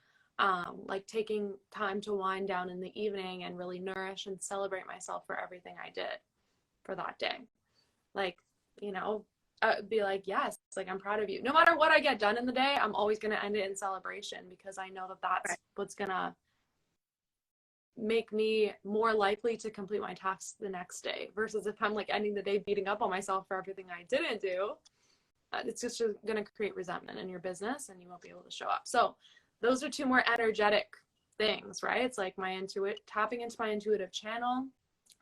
like taking time to wind down in the evening and really nourish and celebrate myself for everything I did for that day. Like, be like, yes, like I'm proud of you. No matter what I get done in the day, I'm always going to end it in celebration because I know that that's what's going to make me more likely to complete my tasks the next day versus if I'm like ending the day beating up on myself for everything I didn't do. It's just going to create resentment in your business and you won't be able to show up. So those are 2 more energetic things, right? It's like tapping into my intuitive channel,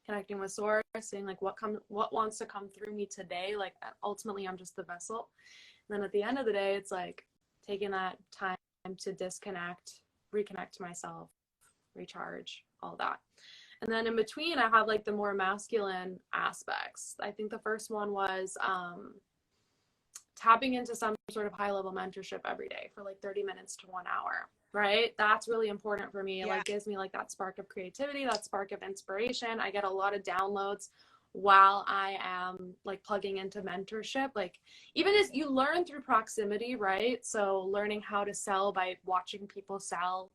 connecting with source, seeing like what wants to come through me today. Like ultimately I'm just the vessel. And then at the end of the day, it's like taking that time to disconnect, reconnect to myself, recharge, all that. And then in between, I have like the more masculine aspects. I think the first one was, tapping into some sort of high-level mentorship every day for like 30 minutes to 1 hour, right? That's really important for me. It like gives me like that spark of creativity, that spark of inspiration. I get a lot of downloads while I am like plugging into mentorship. Like even as you learn through proximity, right? So learning how to sell by watching people sell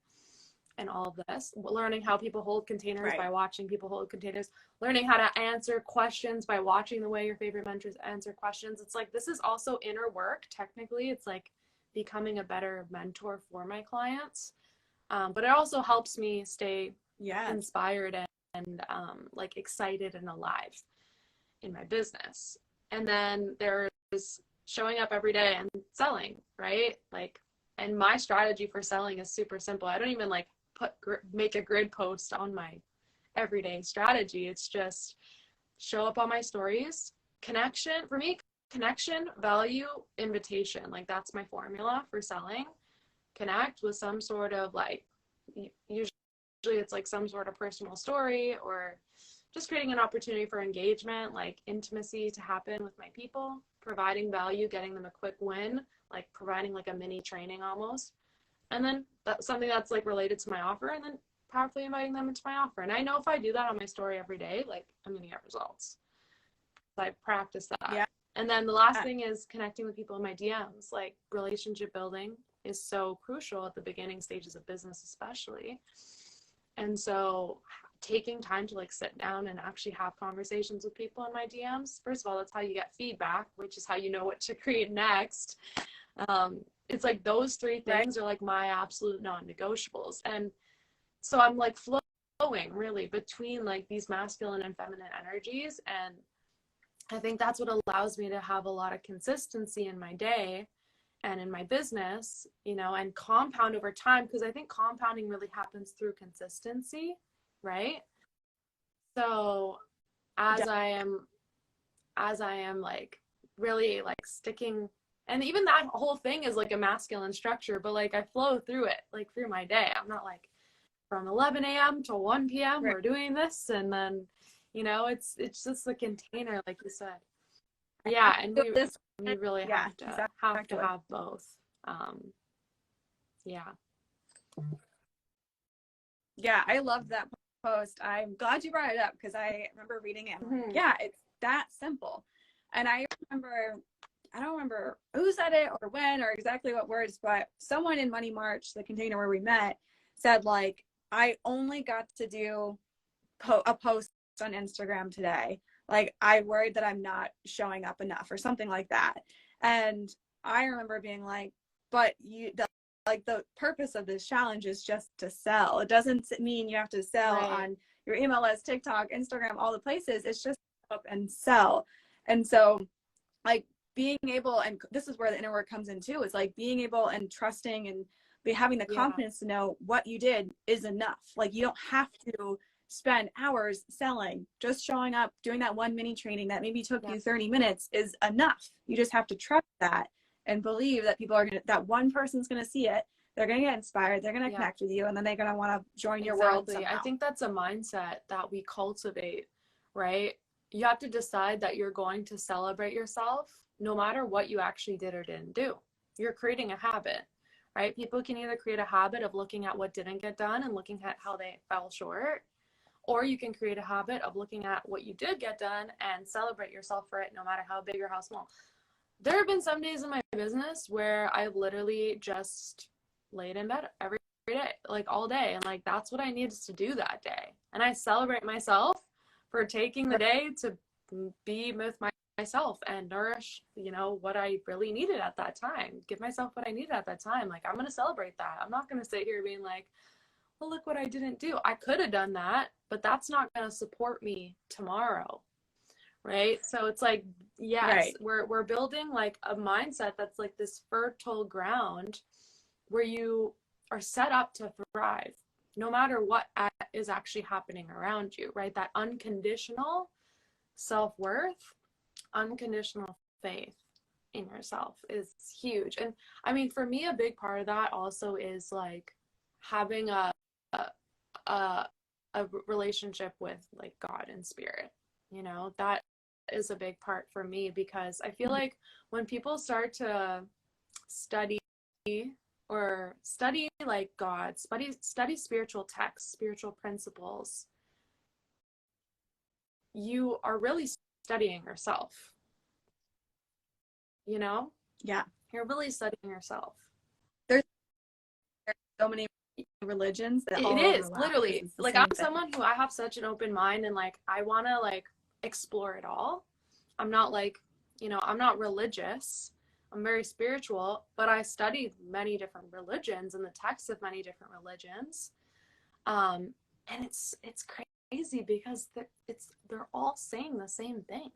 and all of this, learning how people hold containers by watching people hold containers, learning how to answer questions by watching the way your favorite mentors answer questions. It's like, this is also inner work. Technically, it's like becoming a better mentor for my clients. But it also helps me stay inspired and like excited and alive in my business. And then there's showing up every day and selling, right? Like, and my strategy for selling is super simple. I don't even like make a grid post on my everyday strategy. It's just show up on my stories. Connection, for me, connection, value, invitation. Like that's my formula for selling. connect with some sort of like, usually it's like some sort of personal story, or just creating an opportunity for engagement, like intimacy to happen with my people, providing value, getting them a quick win, like providing like a mini training almost. And then that's something that's like related to my offer, and then powerfully inviting them into my offer. And I know if I do that on my story every day, like I'm going to get results. So I practice that. Yeah. And then the last thing is connecting with people in my DMs. Like relationship building is so crucial at the beginning stages of business, especially. And so taking time to like sit down and actually have conversations with people in my DMs. First of all, that's how you get feedback, which is how you know what to create next. It's like those three things are like my absolute non-negotiables. And so I'm like flowing really between like these masculine and feminine energies. And I think that's what allows me to have a lot of consistency in my day and in my business, you know, and compound over time, because I think compounding really happens through consistency, right? So as I am like really like sticking, and even that whole thing is like a masculine structure, but like I flow through it, like through my day. I'm not like from 11 a.m. to 1 p.m. we're doing this, and then, you know, it's just a container, like you said. Yeah, and we really have to have both. Yeah, I love that post. I'm glad you brought it up, because I remember reading it. Like, yeah, it's that simple. And I don't remember who said it or when or exactly what words, but someone in Money March, the container where we met, said like, I only got to do a post on Instagram today. Like, I worried that I'm not showing up enough or something like that. And I remember being like, but the purpose of this challenge is just to sell. It doesn't mean you have to sell on your email list, TikTok, Instagram, all the places. It's just up and sell. And so like being able, and this is where the inner work comes in too, is like being able and trusting and having the confidence to know what you did is enough. Like you don't have to spend hours selling. Just showing up, doing that one mini training that maybe took you 30 minutes is enough. You just have to trust that and believe that people are gonna, that one person's gonna see it, they're gonna get inspired, they're gonna connect with you, and then they're gonna want to join your world somehow. I think that's a mindset that we cultivate, right? You have to decide that you're going to celebrate yourself no matter what you actually did or didn't do. You're creating a habit, right? People can either create a habit of looking at what didn't get done and looking at how they fell short, or you can create a habit of looking at what you did get done and celebrate yourself for it, no matter how big or how small. There have been some days in my business where I've literally just laid in bed every day, like all day. And like, that's what I needed to do that day. And I celebrate myself for taking the day to be with myself and nourish, you know, what I really needed at that time. Give myself what I needed at that time. Like, I'm going to celebrate that. I'm not going to sit here being like, well, look what I didn't do. I could have done that, but that's not going to support me tomorrow. Right. So it's like, yes, we're building like a mindset that's like this fertile ground where you are set up to thrive no matter what is actually happening around you, right? That unconditional self-worth, unconditional faith in yourself is huge. And I mean, for me, a big part of that also is like having a relationship with like God and spirit, you know, that is a big part for me, because I feel like when people start to study like God, study spiritual texts, spiritual principles, you are really studying yourself, you know? Yeah. You're really studying yourself. There's so many religions that it is literally like, I'm someone who I have such an open mind, and like I want to like explore it all. I'm not like, you know, I'm not religious, I'm very spiritual, but I studied many different religions and the texts of many different religions, and it's crazy because they're all saying the same thing.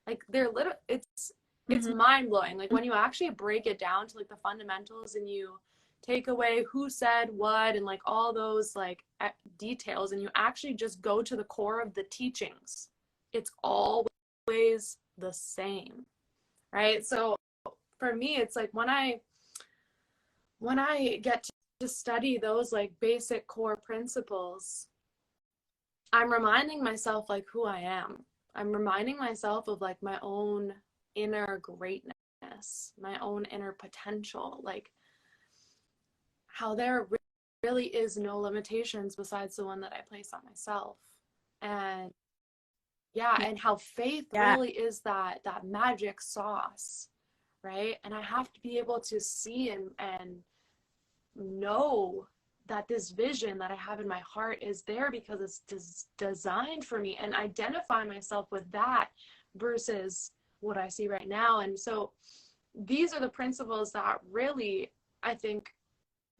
Like they're literally, it's mind-blowing. Like when you actually break it down to like the fundamentals and you take away who said what and like all those like details, and you actually just go to the core of the teachings, it's always the same, right? So for me, it's like when when I get to study those like basic core principles, I'm reminding myself like who I am. I'm reminding myself of like my own inner greatness, my own inner potential, like how there really is no limitations besides the one that I place on myself. And yeah, and how faith really is that magic sauce, right? And I have to be able to see and know that this vision that I have in my heart is there because it's designed for me, and identify myself with that versus what I see right now. And so these are the principles that really, I think,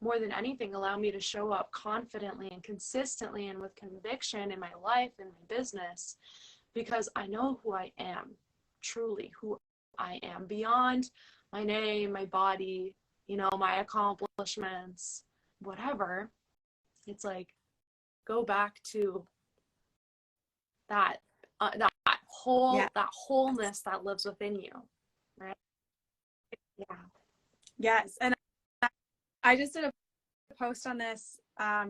more than anything, allow me to show up confidently and consistently and with conviction in my life and my business, because I know who I am, truly who I am, beyond my name, my body, you know, my accomplishments, whatever. It's like, go back to that that wholeness that lives within you, right? Yeah. Yes. And I just did a post on this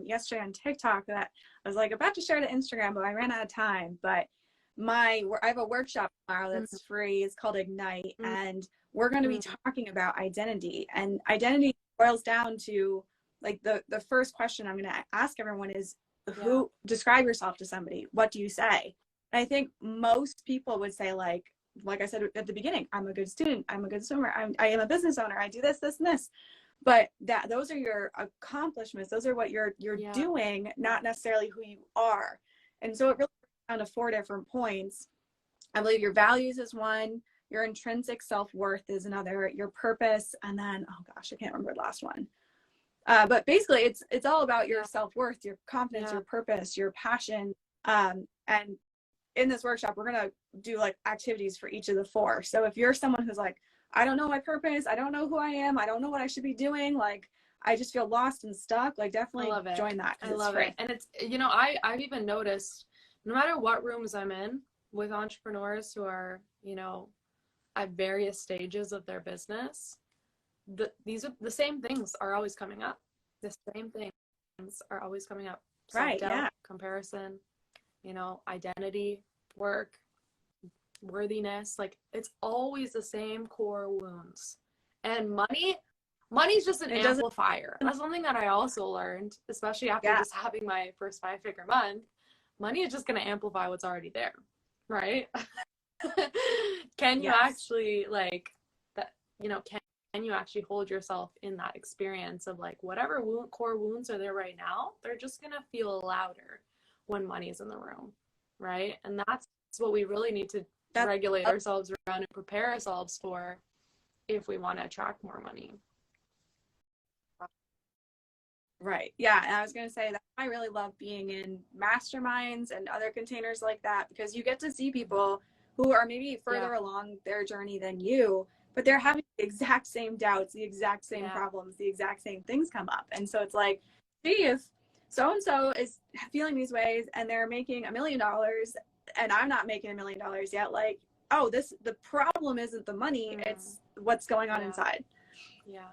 yesterday on TikTok that I was like about to share to Instagram, but I ran out of time. But I have a workshop tomorrow that's free. It's called Ignite, and we're going to be talking about identity. And identity boils down to like the first question I'm going to ask everyone is, who describe yourself to somebody? What do you say? And I think most people would say like I said at the beginning, I'm a good student, I'm a good swimmer, I am a business owner, I do this, this, and this. But those are your accomplishments. Those are what you're doing, not necessarily who you are. And so it really comes down to 4 different points. I believe your values is one, your intrinsic self-worth is another, your purpose, and then, oh gosh, I can't remember the last one. But basically it's all about your self-worth, your confidence, your purpose, your passion. And in this workshop, we're going to do like activities for each of the 4. So if you're someone who's like, I don't know my purpose, I don't know who I am, I don't know what I should be doing, like I just feel lost and stuck, like definitely join that. I love it. And it's, you know, I've even noticed no matter what rooms I'm in with entrepreneurs who are, you know, at various stages of their business, these are the same things are always coming up. The same things are always coming up. Self-doubt, comparison, you know, identity, work, worthiness, like it's always the same core wounds. And money's just an amplifier. That's something that I also learned, especially after just having my first 5-figure month. Money is just going to amplify what's already there, right? Can you actually like that, you know, can you actually hold yourself in that experience of like whatever core wounds are there right now, they're just going to feel louder when money's in the room, right? And that's what we really need to regulate ourselves around and prepare ourselves for if we want to attract more money. Right. Yeah. And I was going to say that I really love being in masterminds and other containers like that, because you get to see people who are maybe further along their journey than you, but they're having the exact same doubts, the exact same problems, the exact same things come up. And so it's like, see, if so-and-so is feeling these ways and they're making $1 million and I'm not making $1 million yet, like, oh, the problem isn't the money, it's what's going on inside. Yeah.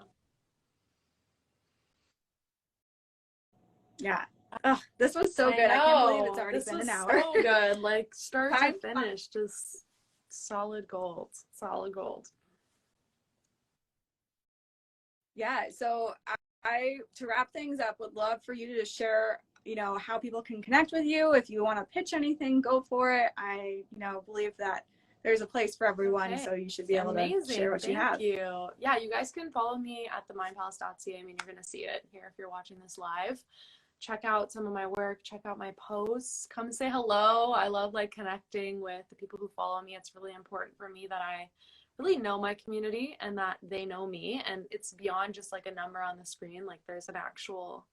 Oh, this was so good. I can't believe it's already been an hour. So good. Like start to finish, just solid gold. Solid gold. Yeah. So to wrap things up, would love for you to just share, you know, how people can connect with you. If you want to pitch anything, go for it. I, you know, believe that there's a place for everyone, so you should be able to share what you have. Thank you. Yeah, you guys can follow me at themindpalace.ca. I mean, you're going to see it here if you're watching this live. Check out some of my work, check out my posts, come say hello. I love like connecting with the people who follow me. It's really important for me that I really know my community and that they know me, and it's beyond just like a number on the screen. Like there's an actual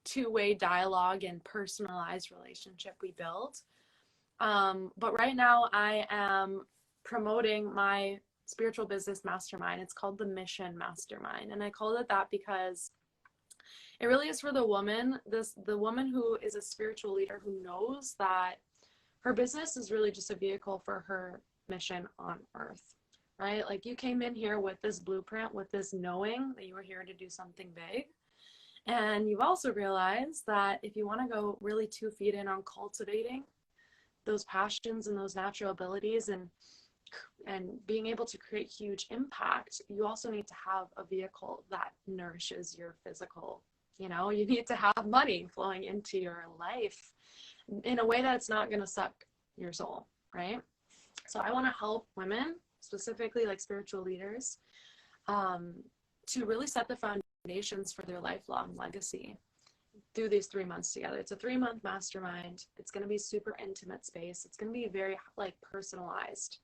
two-way dialogue and personalized relationship we build. But right now I am promoting my spiritual business mastermind. It's called the Mission Mastermind, and I called it that because it really is for the woman, the woman who is a spiritual leader who knows that her business is really just a vehicle for her mission on earth, right? Like you came in here with this blueprint, with this knowing that you were here to do something big. And you've also realized that if you want to go really 2 feet in on cultivating those passions and those natural abilities and being able to create huge impact, you also need to have a vehicle that nourishes your physical. You know, you need to have money flowing into your life in a way that's not going to suck your soul, right? So I want to help women, specifically like spiritual leaders, to really set the foundations for their lifelong legacy through these 3 months together. It's a 3-month mastermind. It's going to be super intimate space. It's going to be very like personalized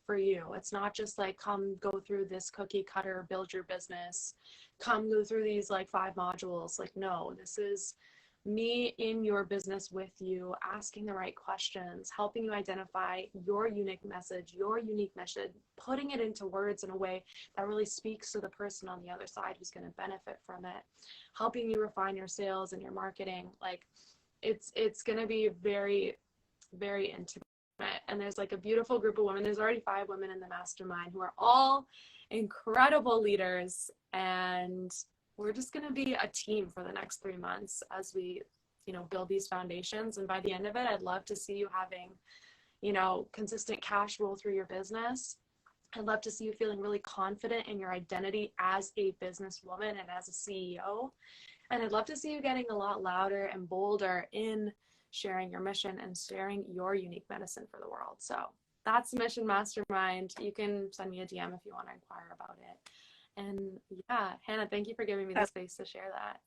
for you. It's not just like, come go through this cookie cutter, build your business, come go through these like 5 modules. Like, no, this is me in your business with you, asking the right questions, helping you identify your unique message, your unique mission, putting it into words in a way that really speaks to the person on the other side who's going to benefit from it, helping you refine your sales and your marketing. Like it's going to be very, very intimate. And there's like a beautiful group of women. There's already 5 women in the mastermind who are all incredible leaders, and we're just going to be a team for the next 3 months as we, you know, build these foundations. And by the end of it, I'd love to see you having, you know, consistent cash roll through your business. I'd love to see you feeling really confident in your identity as a businesswoman and as a CEO. And I'd love to see you getting a lot louder and bolder in sharing your mission and sharing your unique medicine for the world. So that's the Mission Mastermind. You can send me a DM if you want to inquire about it. And yeah, Hannah, thank you for giving me the space to share that.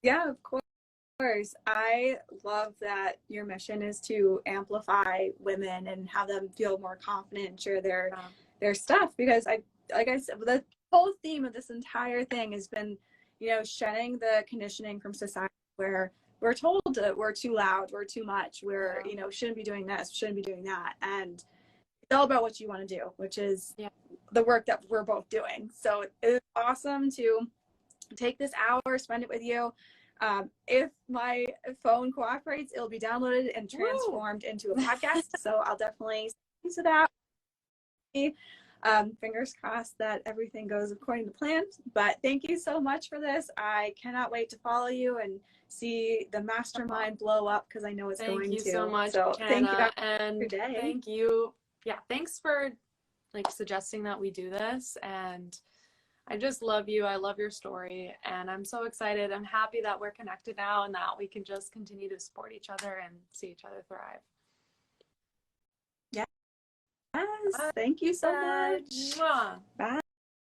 Yeah, of course. I love that your mission is to amplify women and have them feel more confident and share their stuff, because like I said, the whole theme of this entire thing has been, you know, shedding the conditioning from society where we're told that we're too loud, we're too much, we're, you know, shouldn't be doing this, shouldn't be doing that. And it's all about what you want to do, which is the work that we're both doing. So it's awesome to take this hour, spend it with you. If my phone cooperates, it'll be downloaded and transformed into a podcast. So I'll definitely listen to that. Fingers crossed that everything goes according to plan. But thank you so much for this. I cannot wait to follow you and see the mastermind blow up, because I know it's going to. Thank you so much, so Hannah, thank you, and thank you. Yeah, thanks for like suggesting that we do this. And I just love you. I love your story, and I'm so excited. I'm happy that we're connected now and that we can just continue to support each other and see each other thrive. Yes. Thank you so much. Mwah. Bye.